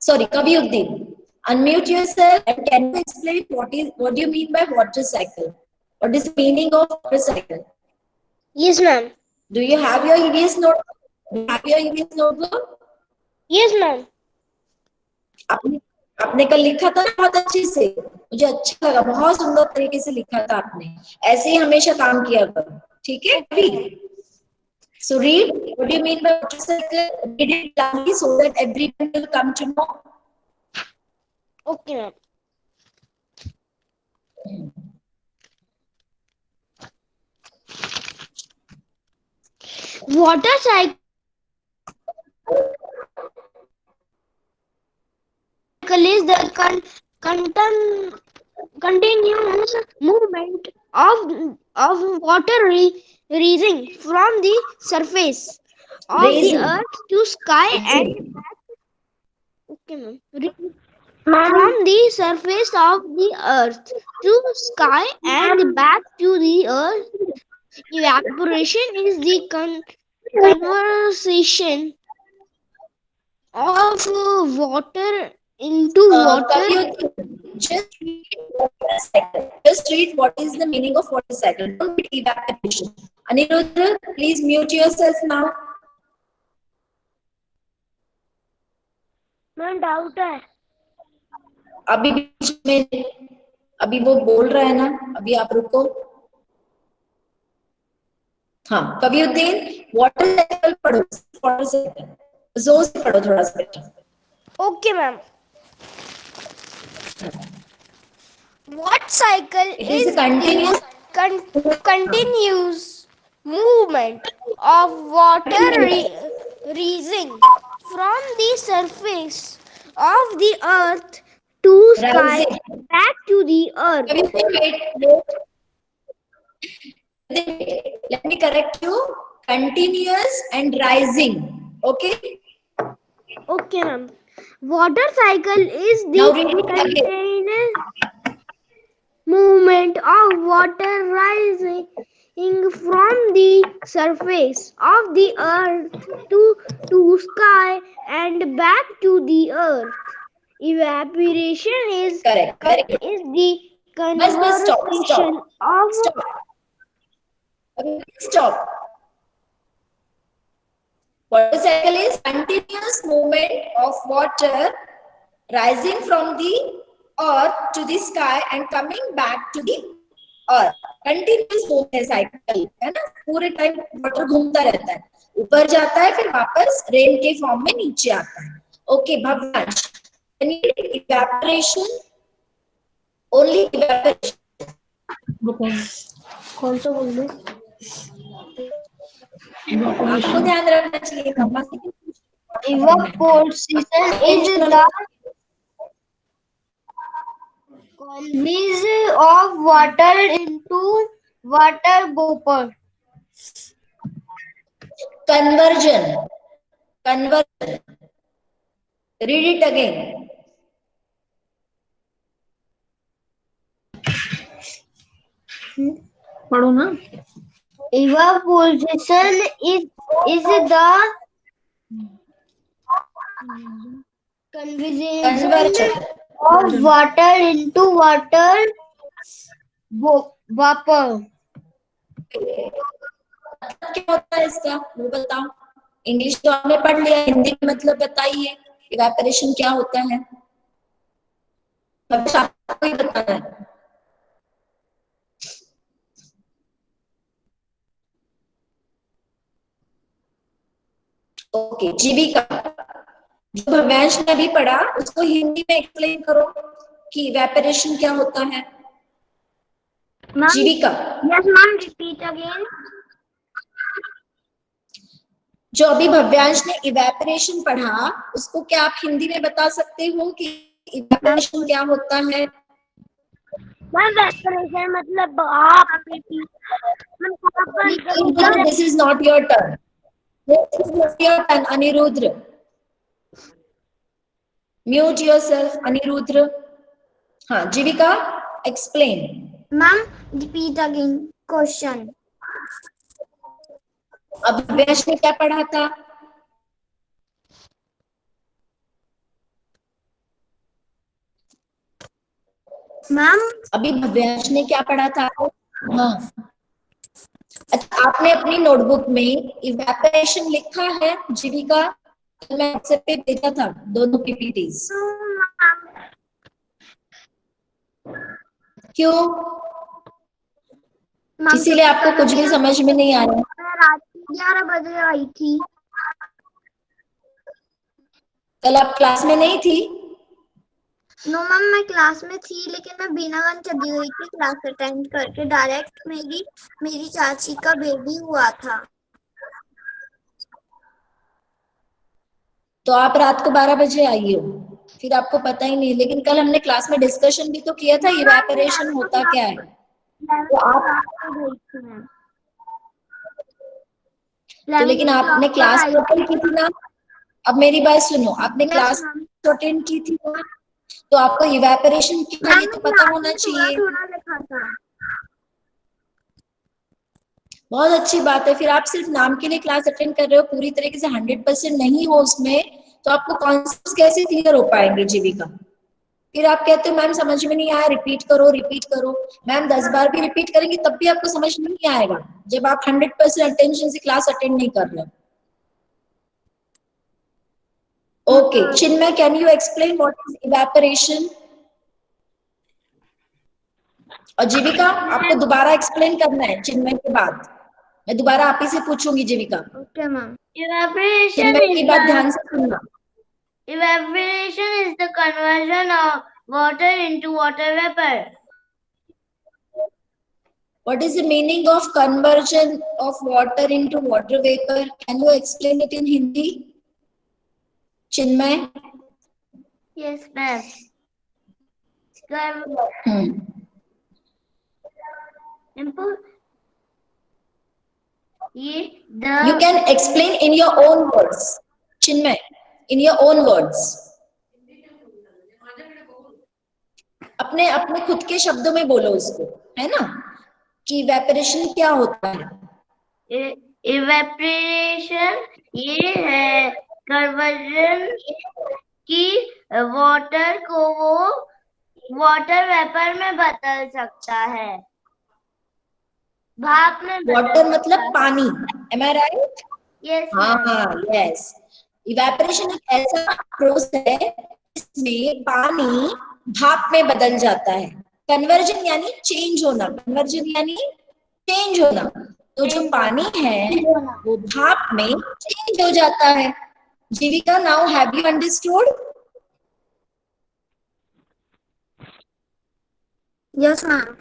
Speaker 1: Sorry, Kaviuddin, unmute yourself and can you explain what do you mean by water cycle? What is the meaning of water cycle?
Speaker 2: Yes, ma'am.
Speaker 1: Do you have your EVS notebook? Do you have your EVS notebook?
Speaker 2: Yes, ma'am.
Speaker 1: आपने कल लिखा था बहुत अच्छे से, मुझे अच्छा लगा, बहुत सुंदर तरीके से लिखा था आपने, ऐसे ही हमेशा काम किया करो, ठीक है। So read, what do you mean by water cycle? Read it loudly so that everyone will come to know.
Speaker 2: Okay, ma'am. Water cycle is the continuous movement of water rising from the surface of the earth to sky and back. Okay, ma'am. From the surface of the earth to sky and back to the earth. Evaporation is the conversion of water into water.
Speaker 1: Just read what is the meaning of water cycle. Don't read evaporation. Anirudh, please mute yourself now.
Speaker 2: Ma'am doubt है।
Speaker 1: अभी बीच में, अभी वो बोल रहा है ना, अभी आप रुको। हाँ कविउद्दीन, वाटर साइकिल पढ़ो, वाटर साइकिल जोर से पढ़ो थोड़ा सा बेटा।
Speaker 2: Okay ma'am. What cycle
Speaker 1: It is a continuous
Speaker 2: continuous movement of water rising from the surface of the earth to sky
Speaker 1: rising.
Speaker 2: back to the earth.
Speaker 1: Wait. Let me correct you. Continuous and rising. Okay.
Speaker 2: Okay, ma'am. Water cycle is
Speaker 1: Now
Speaker 2: the
Speaker 1: read it again.
Speaker 2: continuous movement of water rising from the surface of the earth to sky and back to the earth. Evaporation is
Speaker 1: Correct. Very good.
Speaker 2: the
Speaker 1: Bus, stop.
Speaker 2: conversion of
Speaker 1: Stop. Okay, stop. Water cycle is continuous movement of water rising from the earth to the sky and coming back to the earth. Continuous movement है cycle, है ना, पूरे time water घूमता रहता है, ऊपर जाता है फिर वापस रेन के फॉर्म में नीचे आता है. Okay Bhavyansh, evaporation, only evaporation.
Speaker 3: कौन सा बोल रहे?
Speaker 1: आपको ध्यान रखना चाहिए.
Speaker 2: evaporation is the conversion of water into water vapor.
Speaker 1: Conversion. Read it again.
Speaker 3: पढ़ो ना.
Speaker 2: Evaporation is the conversion of water into water vapor.
Speaker 1: क्या होता है इसका वो बताओ. इंग्लिश तो आपने पढ़ लिया, हिंदी में मतलब बताइए इवेपोरेशन क्या होता है. अब आपको ही बताना है. ओके जीविका, जो भव्यांश ने अभी पढ़ा उसको हिंदी में एक्सप्लेन करो कि इवेपोरेशन क्या होता है. जीविका.
Speaker 2: Yes, ma'am. Repeat again.
Speaker 1: जो अभी भव्यांश ने इवेपोरेशन पढ़ा उसको क्या आप हिंदी में बता सकते हो कि इवेपोरेशन क्या होता है.
Speaker 2: Evaporation मतलब आप
Speaker 1: This is not your turn. This is not your turn, Anirudra. Mute yourself, Anirudra. हाँ जीविका, explain.
Speaker 2: Ma'am, repeat again question.
Speaker 1: अब भव्यांश ने क्या पढ़ा था.
Speaker 2: Ma'am,
Speaker 1: अभी भव्यांश ने क्या पढ़ा था. हाँ अच्छा, आपने अपनी नोटबुक में इवेपोरेशन लिखा है जीविका. मैं व्हाट्सएप पे भेजा था दोनों पीपीटीज. क्यों? इसीलिए आपको कुछ भी समझ में नहीं आ रहा.
Speaker 2: मैं रात 11 बजे आई थी.
Speaker 1: कल आप क्लास में नहीं थी.
Speaker 2: नो मैम, मैं क्लास में थी लेकिन मैं बिना वन चली गई थी क्लास अटेंड करके. डायरेक्ट मेरी चाची का बेबी हुआ था.
Speaker 1: तो आप रात को 12 बजे आई हो, फिर आपको पता ही नहीं. लेकिन कल हमने क्लास में डिस्कशन भी तो किया था इवेपोरेशन होता क्या है. तो आप तो लेकिन आपने क्लास अटेंड की थी ना. अब मेरी बात सुनो, आपने क्लास अटेंड की थी ना, तो आपको इवेपोरेशन क्या है ये तो पता होना चाहिए. बहुत अच्छी बात है. फिर आप सिर्फ नाम के लिए क्लास अटेंड कर रहे हो, पूरी तरीके से 100% नहीं हो उसमें, तो आपको कॉन्सेप्ट्स कैसे क्लियर हो पाएंगे जीविका. फिर आप कहते हो मैम समझ में नहीं आया, रिपीट करो. मैम 10 बार भी रिपीट करेंगे तब भी आपको समझ में नहीं आएगा जब आप 100% अटेंशन से क्लास अटेंड नहीं कर रहे. Okay Chinmay, can you explain what is evaporation. और जीविका आपको दोबारा एक्सप्लेन करना है चिन्मय के बाद. मैं दोबारा आप ही से पूछूंगी जीविका.
Speaker 2: Okay ma'am.
Speaker 1: चिन्मय की बात ध्यान से सुनना.
Speaker 2: Evaporation is the conversion of water into water vapor.
Speaker 1: What is the meaning of conversion of water into water vapor? Can you explain it in Hindi? Chinmay?
Speaker 2: Yes, ma'am. Simple.
Speaker 1: You can explain in your own words. Chinmay, in your own words. अपने अपने खुद के शब्दों में बोलो उसको, है ना, कि इवेपोरेशन क्या होता है?
Speaker 2: इवेपोरेशन ये है कन्वर्जन की वाटर को वो वाटर वेपर में बदल सकता है, भाप में
Speaker 1: वाटर मतलब पानी, am I right?
Speaker 2: यस
Speaker 1: हाँ, यस। इवेपोरेशन एक ऐसा प्रोसेस है जिसमें पानी भाप में बदल जाता है। कन्वर्जन यानी चेंज होना, कन्वर्जन यानी चेंज होना। तो जो पानी है वो भाप में चेंज हो जाता है। Jeevika, now have you understood?
Speaker 6: Yes ma'am.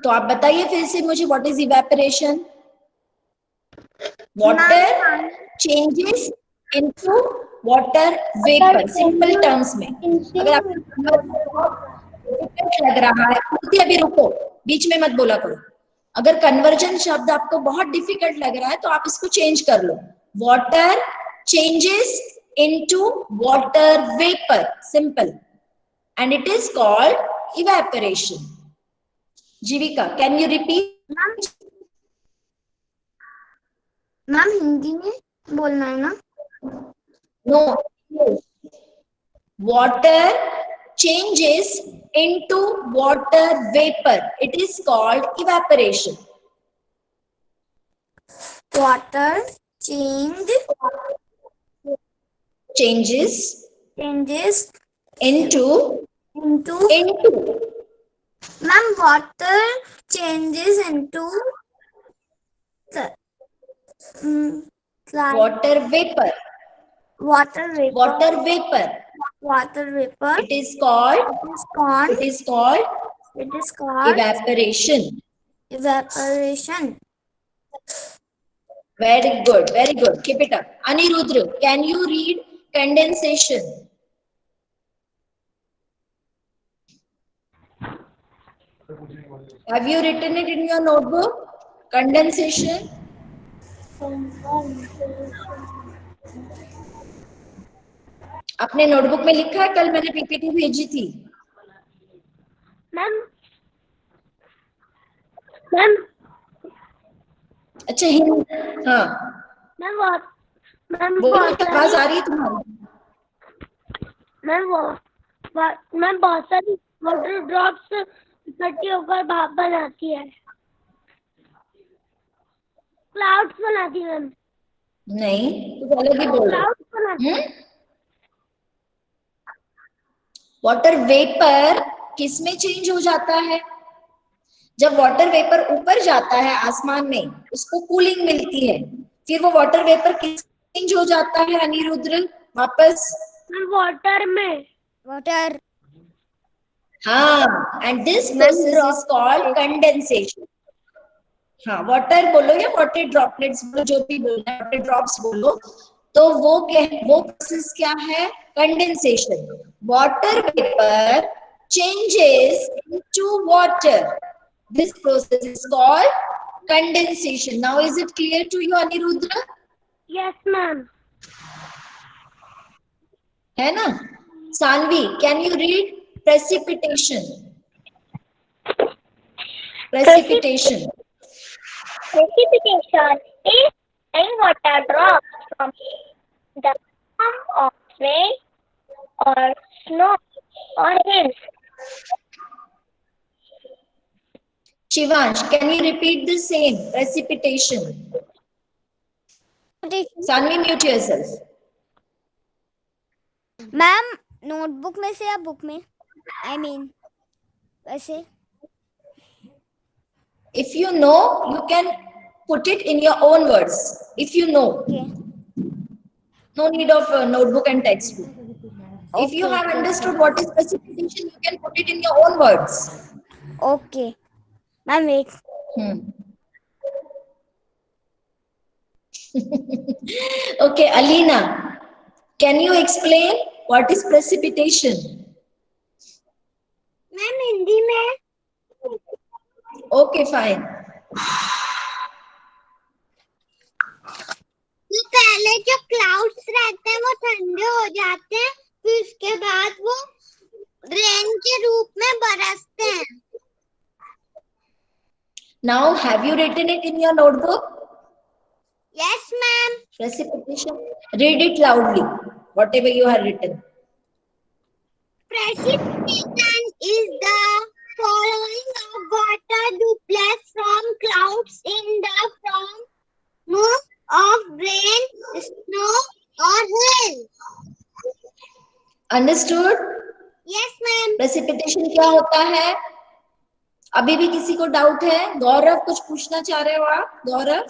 Speaker 1: तो आप बताइए फिर से मुझे, what is evaporation? Water changes into water vapour, simple terms में। अगर आपको लग रहा है, अभी रुको, बीच में मत बोला करो। अगर कन्वर्जन शब्द आपको बहुत डिफिकल्ट लग रहा है तो आप इसको चेंज कर लो, water changes into water vapour, simple, and it is called evaporation. Jeevika, can you repeat?
Speaker 6: Ma'am Hindi में बोलना है ना?
Speaker 1: No. Water changes into water vapor. It is called evaporation.
Speaker 6: Water
Speaker 1: changes into
Speaker 6: Ma'am, water changes into
Speaker 1: water vapor.
Speaker 6: Water vapor.
Speaker 1: It is called evaporation. Very good, very good. Keep it up. Anirudra, can you read condensation? Have you written it in your notebook? Condensation? अपने notebook में लिखा है? कल मैंने PPT भेजी थी।
Speaker 2: Ma'am
Speaker 1: अच्छा, हिंदी? हाँ
Speaker 2: मैम
Speaker 1: आवाज आ रही है तुम्हारी?
Speaker 2: मैम बहुत सारी वाटर ड्रॉप्स इकट्ठी होकर भाप बनाती है, क्लाउड्स बनाती है मैम।
Speaker 1: नहीं, तो अलग ही बोल रहे। वाटर वेपर किस में चेंज हो जाता है? जब वाटर वेपर ऊपर जाता है आसमान में, उसको कूलिंग मिलती है, फिर वो वाटर वेपर किस चेंज हो जाता है अनिरुद्र वापस?
Speaker 2: वाटर में।
Speaker 6: वाटर।
Speaker 1: हाँ, and this process is called condensation. हाँ, वाटर बोलो या वाटर ड्रॉपलेट्स बोलो, जो भी बोलना है, वाटर ड्रॉप्स बोलो, तो वो प्रोसेस क्या है? Condensation. Water vapour changes into water. This process is called condensation. Now is it clear to you, Anirudra?
Speaker 2: Yes, ma'am.
Speaker 1: है ना? Sanvi, can you read precipitation? Precipitation
Speaker 2: is rainwater drops from the form of rain or snow or hills.
Speaker 1: Shivansh, can you repeat the same? Precipitation. Sanvi, mute yourself.
Speaker 6: Ma'am notebook में से या book में? I mean, वैसे?
Speaker 1: If you know, you can put it in your own words. If you know.
Speaker 6: Okay.
Speaker 1: No need of notebook and textbook. If you
Speaker 6: Okay,
Speaker 1: have
Speaker 6: okay,
Speaker 1: understood what is precipitation, you can put it in your own words.
Speaker 6: okay. Ma'am एक
Speaker 1: Okay, Alina, can you explain what is precipitation?
Speaker 2: Ma'am Hindi में
Speaker 1: Okay, fine.
Speaker 2: तो पहले जो clouds रहते हैं वो ठंडे हो जाते हैं, फिर उसके बाद वो रेन के रूप में बरसते हैं।
Speaker 1: Now, have you written it in your notebook?
Speaker 2: Yes ma'am.
Speaker 1: Precipitation. Read it loudly, whatever you have written.
Speaker 2: Precipitation is the following of water droplets from clouds in the form of rain, snow or hail.
Speaker 1: Understood?
Speaker 2: Yes ma'am.
Speaker 1: Precipitation क्या होता है? अभी भी किसी को doubt है? गौरव कुछ पूछना चाह रहे हो आप? गौरव?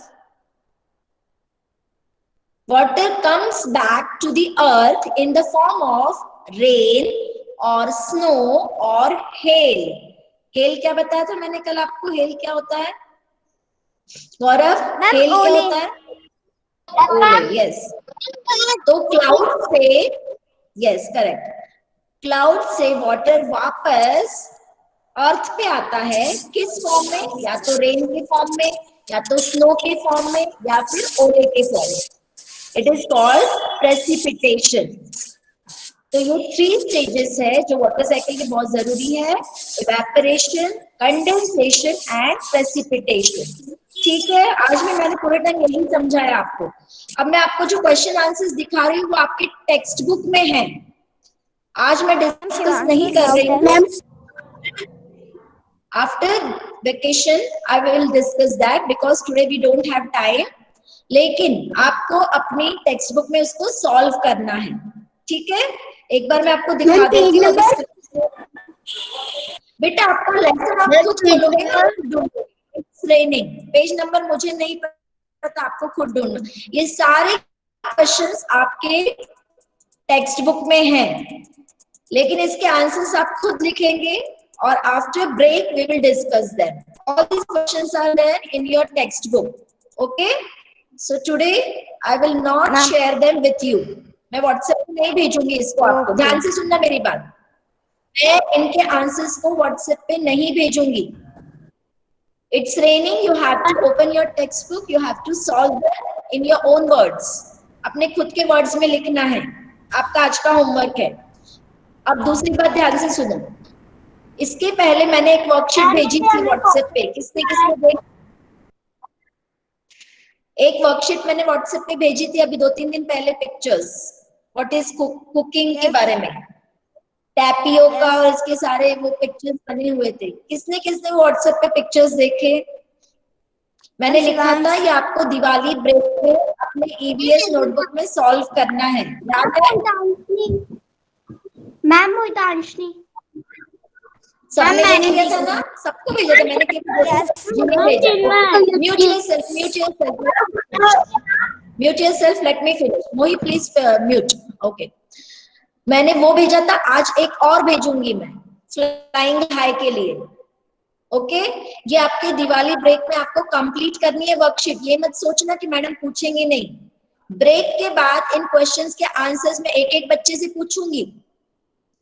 Speaker 1: Water comes back to the earth in the form of rain or snow or hail. Hail क्या बताया था मैंने कल आपको? Hail क्या होता है? गौरव, hail क्या होता है? ओले, yes. तो क्लाउड से, yes, correct. क्लाउड से वाटर वापस अर्थ पे आता है, किस फॉर्म में? या तो रेन के फॉर्म में, या तो स्नो के फॉर्म में, या फिर ओले के फॉर्म में. It is called precipitation. तो ये 3 स्टेजेस है जो वाटर साइकिल के बहुत जरूरी है: इवेपोरेशन, कंडेंसेशन एंड प्रेसिपिटेशन. ठीक है, आज में मैंने पूरे टाइम यही समझाया आपको. अब मैं आपको जो क्वेश्चन आंसर्स दिखा रही हूँ वो आपके टेक्स्ट बुक में है. आज मैं डिस्कस नहीं कर रही हूँ. After vacation, I will discuss that because today we don't have time. लेकिन आपको अपनी टेक्स्ट बुक में उसको सॉल्व करना है. ठीक है, एक बार मैं आपको दिखा देती हूँ. बेटा आपका लेसन आप खुद खोलोगे ना? It's raining. पेज नंबर मुझे नहीं पता, आपको खुद ढूंढना. ये सारे क्वेश्चंस आपके टेक्स्ट बुक में हैं, लेकिन इसके आंसर्स आप खुद लिखेंगे और after break we will discuss them. All these questions are there in your textbook. Okay, so today I will not share them with you. मैं व्हाट्सएप पे नहीं भेजूंगी इसको आपको. ध्यान से सुनना मेरी बात. मैं इनके आंसर्स को व्हाट्सएप पे नहीं भेजूंगी. It's raining, you have to open your textbook, you have to solve them in your own words. अपने खुद के वर्ड्स में लिखना है. आपका आज का होमवर्क है. अब दूसरी बात ध्यान से सुनो. इसके पहले मैंने एक वर्कशीट भेजी थी व्हाट्सएप पे. किसने देखी? एक वर्कशीट मैंने व्हाट्सएप पे भेजी थी अभी 2-3 दिन पहले. पिक्चर्स व्हाट इज कुकिंग के बारे में, टैपियोका और इसके सारे वो पिक्चर्स बने हुए थे. किसने किसने व्हाट्सएप पे पिक्चर्स देखे? मैंने लिखा था ये आपको दिवाली ब्रेक में अपने ईवीएस नोटबुक में सॉल्व करना है. याद है
Speaker 2: मैम? हितांशनी
Speaker 1: सबने भेजा था ना? सबको भेजा था मैंने. Mute yourself, let me finish. मोही प्लीज म्यूट. ओके, मैंने वो भेजा था. आज एक और भेजूंगी मैं फ्लाइंग हाई के लिए. ओके, ये आपके दिवाली ब्रेक में आपको कंप्लीट करनी है वर्कशीट. ये मत सोचना कि मैडम पूछेंगे नहीं. ब्रेक के बाद इन क्वेश्चंस के आंसर्स में एक एक बच्चे से पूछूंगी,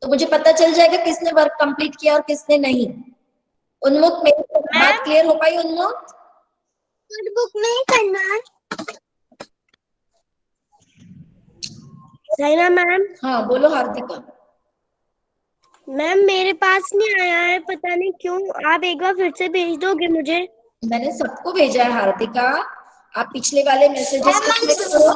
Speaker 1: तो मुझे पता चल जाएगा किसने वर्क कंप्लीट किया और किसने नहीं. उन्मुख, मेरी बात क्लियर हो पाई? उन्मुख,
Speaker 2: नोटबुक में ही करना है. साइना मैम.
Speaker 1: हाँ बोलो हार्दिका.
Speaker 2: मैम मेरे पास नहीं आया है, पता नहीं क्यों. आप एक बार फिर से भेज दोगे मुझे?
Speaker 1: मैंने सबको भेजा है हार्दिका. आप पिछले वाले मैसेजेस को चेक करो.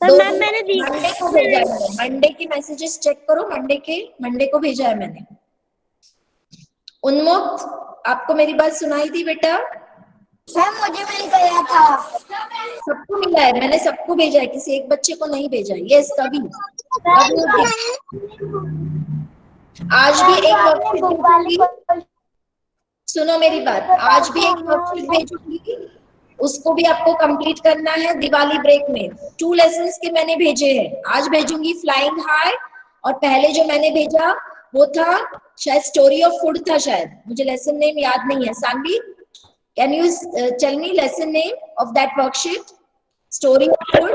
Speaker 2: मैम मैंने
Speaker 1: मंडे को भेजा है. मंडे के मैसेजेस चेक करो. मंडे को भेजा है मैंने. उन्मुक्त, आपको मेरी बात सुनाई थी बेटा?
Speaker 6: मैम मुझे मिल गया था.
Speaker 1: सबको मिला है. मैंने सबको भेजा है, किसी एक बच्चे को नहीं भेजा. यस कभी. आज भी एक वर्कशीट भेजूंगी. सुनो मेरी बात. आज भी एक वर्कशीट भेजूंगी उसको भी आपको कंप्लीट करना है दिवाली ब्रेक में। 2 लेसन्स के मैंने भेजे हैं, आज भेजूंगी फ्लाइंग हाई, और पहले जो मैंने भेजा वो था शायद स्टोरी ऑफ फूड था, शायद मुझे लेसन नेम याद नहीं है। Saanvi, can you tell me lesson name of that worksheet? Story of food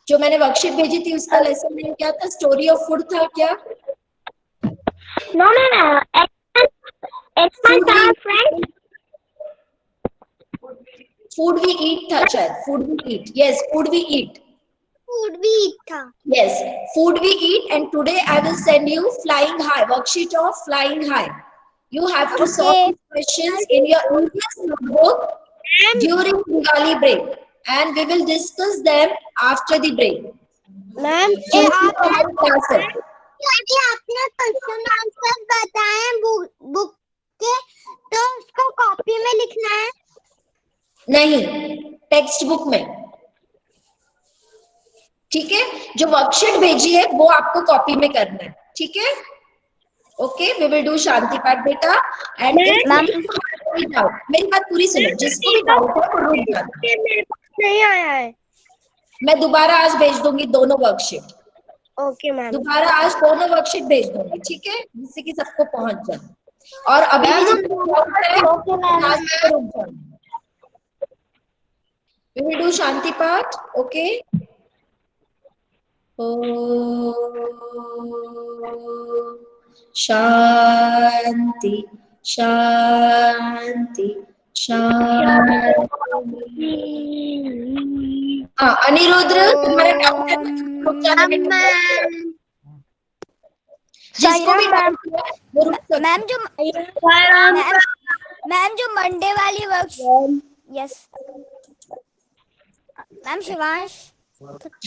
Speaker 1: जो मैंने वर्कशीट भेजी थी उसका लेसन नेम क्या था? स्टोरी ऑफ फूड था क्या?
Speaker 2: No, no, no. Experts are friends.
Speaker 1: Food we eat था शायद, food we eat, yes food we eat,
Speaker 2: Food भी था।
Speaker 1: yes food we eat. And today I will send you flying high worksheet of flying high. You have to solve these questions in your English notebook during Diwali break, and we will discuss them after the break.
Speaker 2: Ma'am
Speaker 1: So, हमारी class है।
Speaker 2: यदि आपने question answer बताए book के तो उसको copy में लिखना है।
Speaker 1: नहीं, टेक्स्ट बुक में, ठीक है? जो वर्कशीट भेजी है वो आपको कॉपी में करना है, ठीक है? ओके, वी विल डू शांति पाठ बेटा। एंड मेरी बात पूरी सुनो, जिसको भी डाउट है वो रुक जाना।
Speaker 2: मेरे पास नहीं आया है।
Speaker 1: मैं दोबारा आज भेज दूंगी दोनों वर्कशीट,
Speaker 2: ओके मैम।
Speaker 1: दोबारा आज दोनों वर्कशीट भेज दूंगी, ठीक है? जिससे कि सबको पहुंच जाए। और अभी भी जिसको डाउट है क्लास में रुक जाना। वी विल डू शांति पाठ, ओके? शांति शांति शांति। हाँ अनिरुद्र, तुम्हारे डाउट है तो रुक जाना बेटा। जिसको भी डाउट है वो रुक सकता है।
Speaker 7: मैम जो मंडे वाली वर्क, यस मैम शिवांश